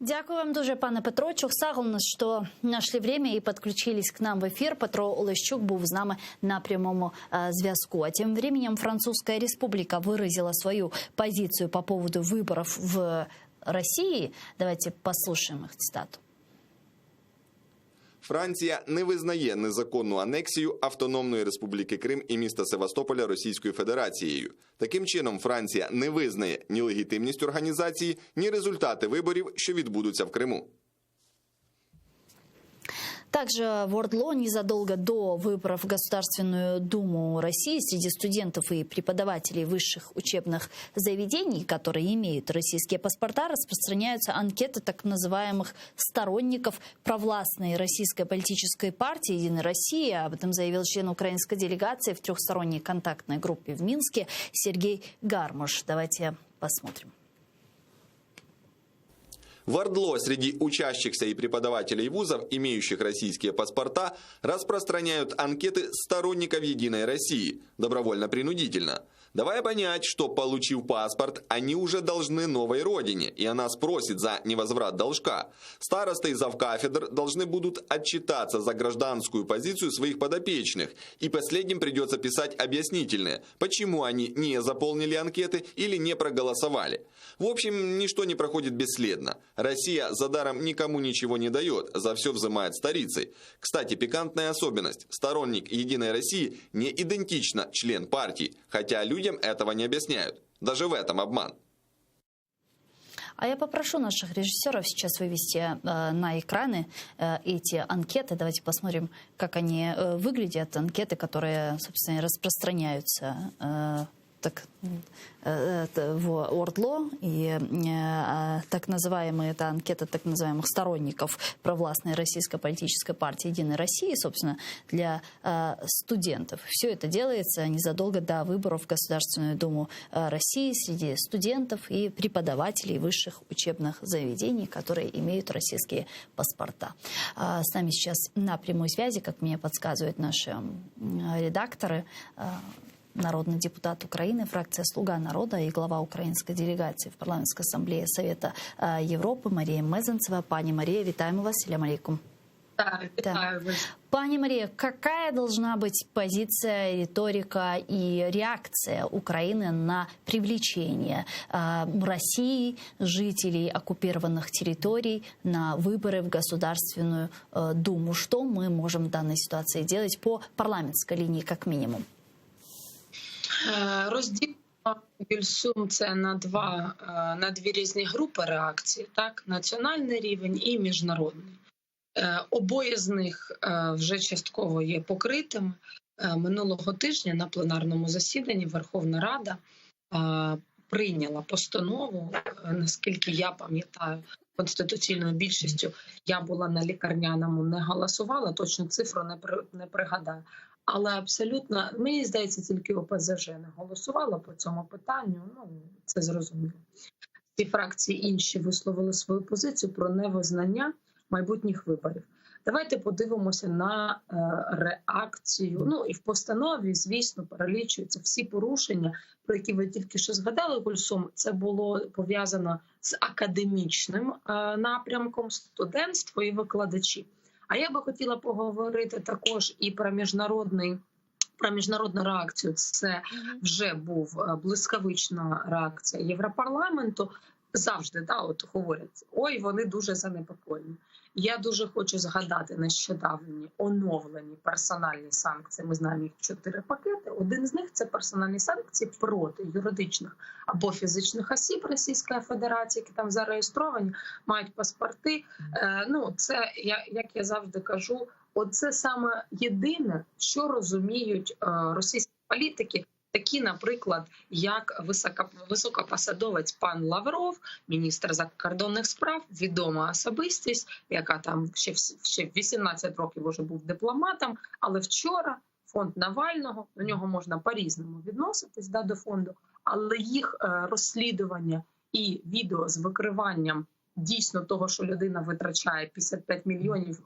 Дякую вам дуже, пане Петро. Чухсагл, що знайшли время і підключились к нам в ефір. Петро Олещук був з нами на прямому зв'язку. А тем временем Французская республика выразила свою позицию по поводу выборов в России. Давайте послушаем их цитату. Франція не визнає незаконну анексію Автономної Республіки Крим і міста Севастополя Російською Федерацією. Таким чином, Франція не визнає ні легітимність організації, ні результати виборів, що відбудуться в Криму. Также в Ордло незадолго до выборов в Государственную Думу России среди студентов и преподавателей высших учебных заведений, которые имеют российские паспорта, распространяются анкеты так называемых сторонников провластной российской политической партии «Единая Россия». Об этом заявил член украинской делегации в трехсторонней контактной группе в Минске Сергей Гармуш. Давайте посмотрим. В Ордло среди учащихся и преподавателей вузов, имеющих российские паспорта, распространяют анкеты сторонников «Единой России» добровольно-принудительно, давая понять, что, получив паспорт, они уже должны новой родине, и она спросит за невозврат должка. Старосты и завкафедр должны будут отчитаться за гражданскую позицию своих подопечных, и последним придется писать объяснительные, почему они не заполнили анкеты или не проголосовали. В общем, ничто не проходит бесследно. Россия за даром никому ничего не дает, за все взимает старицей. Кстати, пикантная особенность. Сторонник «Единой России» не идентично член партии, хотя людям этого не объясняют. Даже в этом обман. А я попрошу наших режиссеров сейчас вывести на экраны эти анкеты. Давайте посмотрим, как они выглядят. Анкеты, которые, собственно, распространяются в Ордло, и так называемые, это анкета так называемых сторонников провластной российской политической партии «Единой России», собственно, для студентов. Все это делается незадолго до выборов в Государственную Думу России среди студентов и преподавателей высших учебных заведений, которые имеют российские паспорта. С нами сейчас на прямой связи, как мне подсказывают наши редакторы, народный депутат Украины, фракция «Слуга народа» и глава украинской делегации в парламентской ассамблее Совета Европы Мария Мезенцева. Пани Мария, витаем вас. Салям алейкум. Да. Пани Мария, какая должна быть позиция, риторика и реакция Украины на привлечение России, жителей оккупированных территорий, на выборы в Государственную Думу? Что мы можем в данной ситуации делать по парламентской линии, как минимум? Розділено Гюльсум це на дві різні групи реакції, так, національний рівень і міжнародний. Обоє з них вже частково є покритим. Минулого тижня на пленарному засіданні Верховна Рада прийняла постанову, наскільки я пам'ятаю, конституційною більшістю. Я була на лікарняному, не голосувала, точно цифру не пригадаю. Але абсолютно, мені здається, тільки ОПЗЖ не голосувала по цьому питанню, це зрозуміло. Ці фракції інші висловили свою позицію про невизнання майбутніх виборів. Давайте подивимося на реакцію. І в постанові, звісно, перелічуються всі порушення, про які ви тільки що згадали, Гульсум. Це було пов'язано з академічним напрямком, студентство і викладачі. А я би хотіла поговорити також і про міжнародну реакцію. Це вже був блискавична реакція Європарламенту. Завжди говорять, ой, вони дуже занепокоєні. Я дуже хочу згадати нещодавні оновлені персональні санкції. Ми знаємо їх 4 пакети. Один з них – це персональні санкції проти юридичних або фізичних осіб Російської Федерації, які там зареєстровані, мають паспорти. Це, як я завжди кажу, оце саме єдине, що розуміють російські політики, такі, наприклад, як високопосадовець пан Лавров, міністр закордонних справ, відома особистість, яка там ще 18 років вже був дипломатом, але вчора фонд Навального, до нього можна по-різному відноситись, до фонду, але їх розслідування і відео з викриванням дійсно того, що людина витрачає 55 мільйонів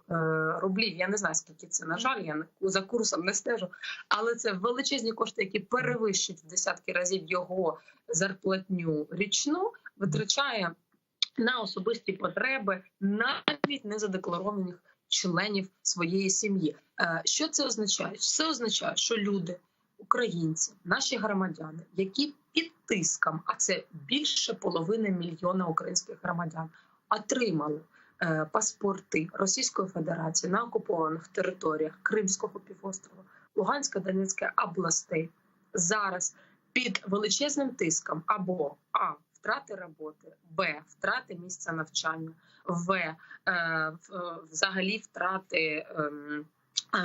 рублів. Я не знаю, скільки це, на жаль, я за курсом не стежу. Але це величезні кошти, які перевищують в десятки разів його зарплатню річну, витрачає на особисті потреби навіть незадекларованих членів своєї сім'ї. Що це означає? Це означає, що люди, українці, наші громадяни, які під тиском, а це більше половини мільйона українських громадян, отримали паспорти Російської Федерації на окупованих територіях Кримського півострова, Луганська, Донецька областей, зараз під величезним тиском або а. втрати роботи, б. втрати місця навчання, в. взагалі втрати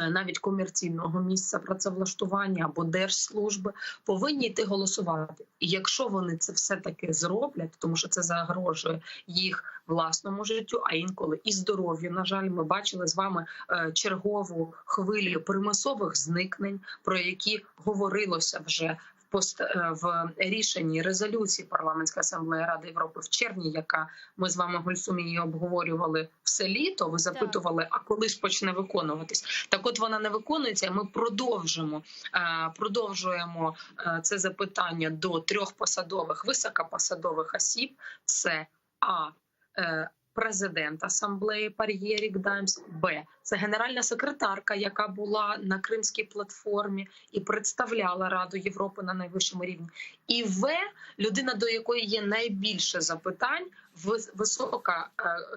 навіть комерційного місця працевлаштування або держслужби, повинні йти голосувати. І якщо вони це все-таки зроблять, тому що це загрожує їх власному життю, а інколи і здоров'ю, на жаль, ми бачили з вами чергову хвилю примусових зникнень, про які говорилося вже в рішенні резолюції Парламентської асамблеї Ради Європи в червні, яка ми з вами, Гульсум, її обговорювали все літо. Ви запитували, а коли ж почне виконуватись? Так от вона не виконується, і ми продовжуємо це запитання до 3 високопосадових осіб. Це президент асамблеї Пар'є Рікдаймс, б. це генеральна секретарка, яка була на Кримській платформі і представляла Раду Європи на найвищому рівні, і в. людина, до якої є найбільше запитань, висока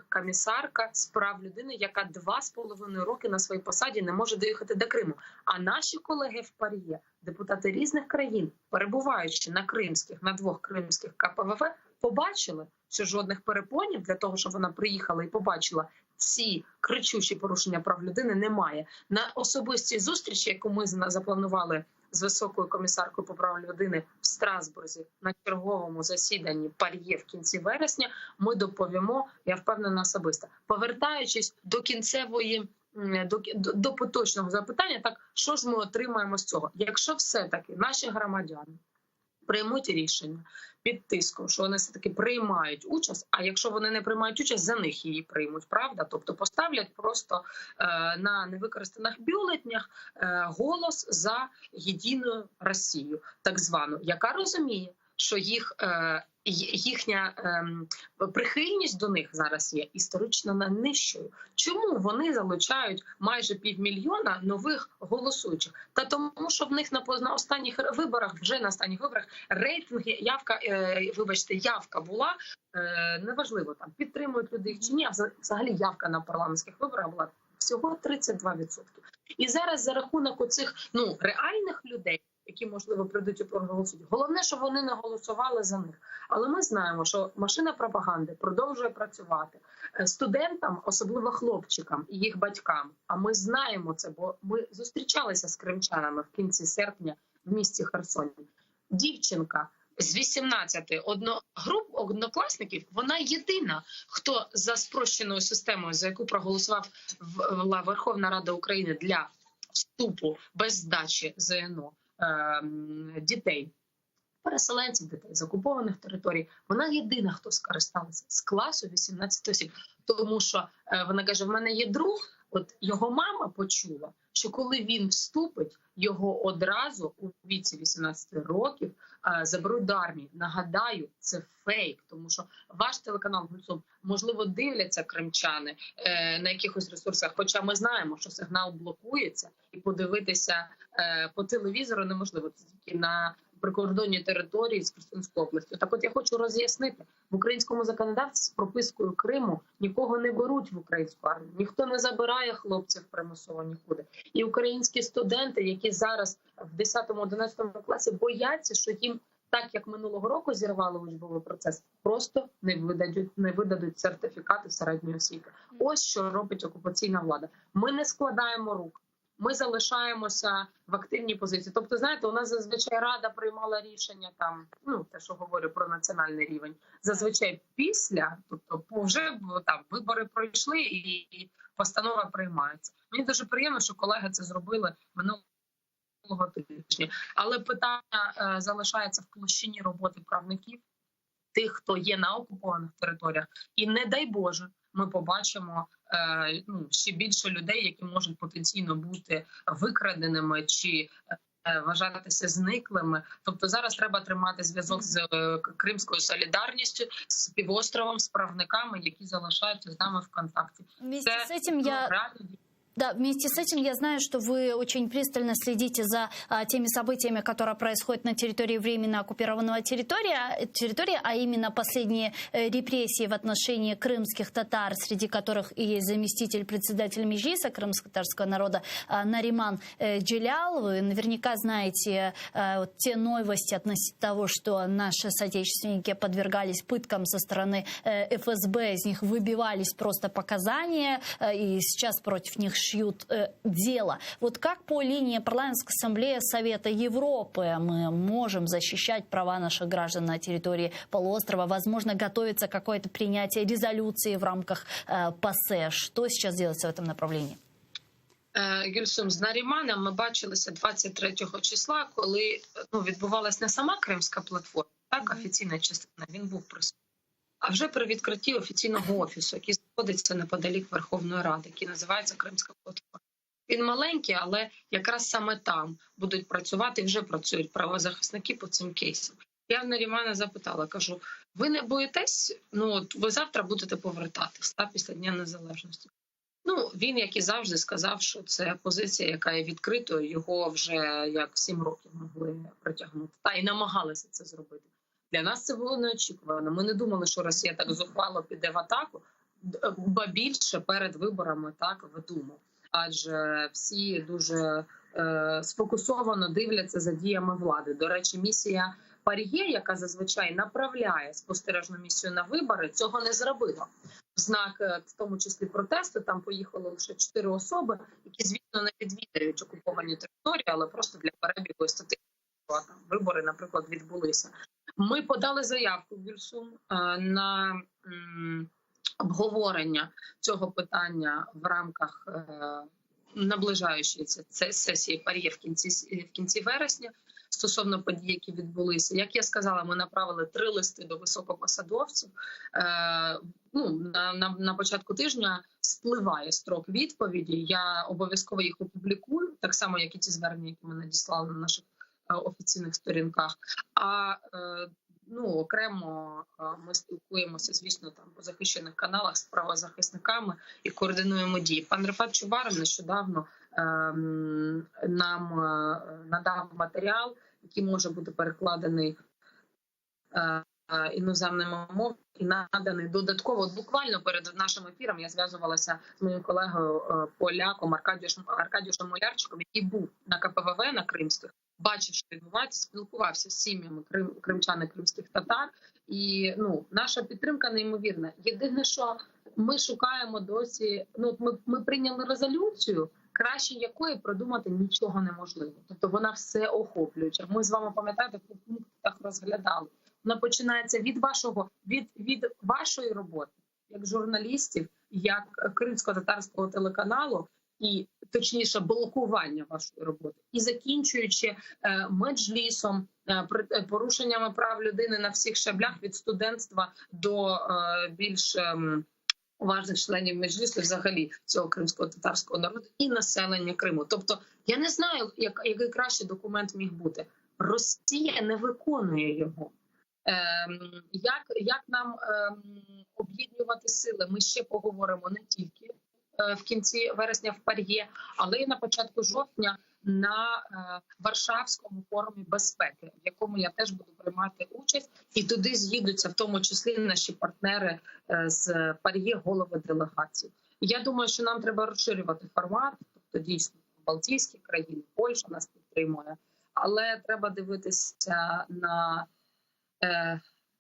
комісарка з прав людини, яка 2,5 роки на своїй посаді не може доїхати до Криму. А наші колеги в Пар'є, депутати різних країн, перебуваючи на 2 кримських КПВВ, побачили, що жодних перепонів для того, щоб вона приїхала і побачила ці кричущі порушення прав людини, немає. На особистій зустрічі, яку ми запланували з високою комісаркою по правам людини в Страсбурзі на черговому засіданні Пар'є в кінці вересня, ми доповімо, я впевнена, особисто. Повертаючись до кінцевої, до поточного запитання, так, що ж ми отримаємо з цього? Якщо все-таки наші громадяни приймуть рішення під тиском, що вони все-таки приймають участь, а якщо вони не приймають участь, за них її приймуть, правда? Тобто поставлять просто на невикористаних бюлетнях голос за єдину Росію, так звану, яка розуміє, що їхня прихильність до них зараз є історично найнижчою. Чому вони залучають майже 500 000 нових голосуючих? Та тому, що в них на останніх виборах, рейтинги, явка була, неважливо, там підтримують люди їх чи ні, а взагалі явка на парламентських виборах була всього 32%. І зараз за рахунок оцих реальних людей, які, можливо, прийдуть і проголосують. Головне, щоб вони не голосували за них. Але ми знаємо, що машина пропаганди продовжує працювати. Студентам, особливо хлопчикам і їх батькам, а ми знаємо це, бо ми зустрічалися з кримчанами в кінці серпня в місті Херсоні. Дівчинка з 18 груп однокласників, вона єдина, хто за спрощеною системою, за яку проголосувала Верховна Рада України для вступу без здачі ЗНО дітей, переселенців, дітей з окупованих територій, вона єдина, хто скористалася з класу 18 осіб. Тому що вона каже, в мене є друг, от його мама почула, що коли він вступить, його одразу у віці 18 років заберуть до армії. Нагадаю, це фейк, тому що ваш телеканал «Гульсум», можливо, дивляться кримчани на якихось ресурсах, хоча ми знаємо, що сигнал блокується, і подивитися по телевізору неможливо. Це тільки на прикордонній території з Херсонською областю. Так от я хочу роз'яснити, в українському законодавстві з пропискою Криму нікого не беруть в українську армію, ніхто не забирає хлопців примусово нікуди. І українські студенти, які зараз в 10-11 класі бояться, що їм, так як минулого року зірвали учбовий процес, просто не видадуть сертифікати середньої освіти. Ось що робить окупаційна влада. Ми не складаємо рук. Ми залишаємося в активній позиції. Тобто, знаєте, у нас зазвичай Рада приймала рішення, там, те, що говорю про національний рівень, зазвичай після, тобто вже там вибори пройшли і постанова приймається. Мені дуже приємно, що колеги це зробили минулого тижня. Але питання залишається в площині роботи правників, тих, хто є на окупованих територіях. І не дай Боже, ми побачимо ще більше людей, які можуть потенційно бути викраденими чи вважатися зниклими. Тобто зараз треба тримати зв'язок з Кримською солідарністю, з півостровом, з правниками, які залишаються з нами в контакті. Да, вместе с этим я знаю, что вы очень пристально следите за теми событиями, которые происходят на территории временно оккупированного территории, а именно последние репрессии в отношении крымских татар, среди которых и есть заместитель председателя Меджлиса крымско-татарского народа Нариман Джилял. Вы наверняка знаете те новости относительно того, что наши соотечественники подвергались пыткам со стороны ФСБ, из них выбивались просто показания, и сейчас против них шьют дело. Вот как по линии парламентской ассамблеи Совета Европы мы можем защищать права наших граждан на территории полуострова? Возможно, готовится какое-то принятие резолюции в рамках ПАСЕ. Что сейчас делается в этом направлении? Гюльсум, з Наріманом ми бачилися 23 числа, коли відбувалася не сама Кримська платформа, так, офіційна частина, він був присутній, а вже при відкритті офіційного офісу, який знаходиться неподалік Верховної Ради, який називається Кримська платформа. Він маленький, але якраз саме там будуть працювати, вже працюють правозахисники по цим кейсам. Я в Нарімана запитала, кажу, ви не боїтесь, ви завтра будете повертатись після Дня Незалежності. Він, як і завжди, сказав, що це позиція, яка є відкритою, його вже як 7 років могли притягнути. Та і намагалися це зробити. Для нас це було неочікувано. Ми не думали, що Росія так зухвало піде в атаку, ба більше перед виборами так в Думу. Адже всі дуже сфокусовано дивляться за діями влади. До речі, місія ПАРЄ, яка зазвичай направляє спостережну місію на вибори, цього не зробила. В знак, в тому числі протесту, там поїхали лише 4 особи, які, звісно, не відвідають окуповані території, але просто для перебігу статистики. Вибори, наприклад, відбулися. Ми подали заявку в Гюльсум на обговорення цього питання в рамках наближаючої сесії ПАРЄ в кінці вересня стосовно подій, які відбулися. Як я сказала, ми направили 3 листи до високопосадовців. На початку тижня спливає строк відповіді. Я обов'язково їх опублікую, так само, як і ті звернення, які ми надіслали на наших офіційних сторінках. Окремо ми спілкуємося, звісно, там по захищених каналах з правозахисниками і координуємо дії. Пан Рефат Чубаров нещодавно нам надав матеріал, який може бути перекладений іноземними мовами і наданий додатково. От буквально перед нашим ефіром я зв'язувалася з моїм колегою поляком Аркадіушем Молярчиком, який був на КПВВ на Кримських, бачив, що відбувається, спілкувався з сім'ями кримчан і кримських татар. І наша підтримка неймовірна. Єдине, що ми шукаємо досі. Ну, ми прийняли резолюцію, краще якої продумати нічого неможливо. Тобто вона все охоплююча. Ми з вами, пам'ятаєте, в пунктах розглядали. Вона починається від вашої роботи, як журналістів, як кримсько-татарського телеканалу, і точніше блокування вашої роботи, і закінчуючи меджлісом, порушеннями прав людини на всіх шаблях від студентства до більш уважних членів меджлісу, взагалі цього кримсько-татарського народу і населення Криму. Тобто я не знаю, який кращий документ міг бути. Росія не виконує його. Як нам об'єднувати сили? Ми ще поговоримо не тільки в кінці вересня в Пар'є, але й на початку жовтня на Варшавському форумі безпеки, в якому я теж буду приймати участь. І туди з'їдуться в тому числі наші партнери з Пар'є, голови делегацій. Я думаю, що нам треба розширювати формат, тобто дійсно Балтійські країни, Польща нас підтримує, але треба дивитися на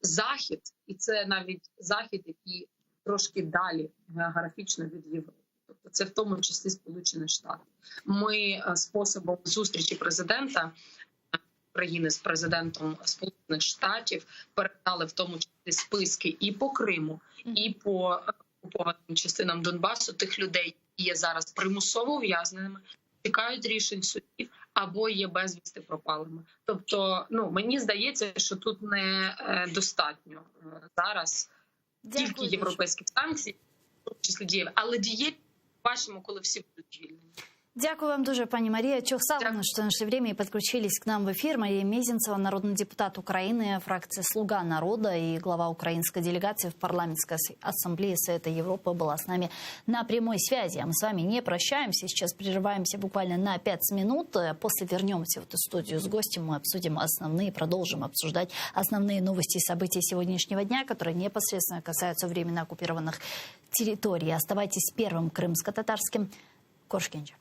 Захід, і це навіть Захід, який трошки далі географічно від Європи. Тобто це в тому числі Сполучені Штати. Ми способом зустрічі президента країни з президентом Сполучених Штатів передали в тому числі списки і по Криму, і по окупованим частинам Донбасу тих людей, які є зараз примусово ув'язненими, чекають рішень судів або є безвісти пропалими. Тобто, мені здається, що тут не достатньо зараз тільки європейських санкцій, в тому числі дієві, але дієві бачимо, коли всі будуть звільнені. Дякую вам дуже, пані Мария Чухсаловна, что нашли время и подключились к нам в эфир. Мария Мезенцева, народный депутат Украины, фракция «Слуга народа» и глава украинской делегации в парламентской ассамблее Совета Европы была с нами на прямой связи. А мы с вами не прощаемся, сейчас прерываемся буквально на 5 минут. После вернемся в эту студию с гостем, мы обсудим продолжим обсуждать основные новости и события сегодняшнего дня, которые непосредственно касаются временно оккупированных территорий. Оставайтесь первым крымско-татарским. Коршкенджа.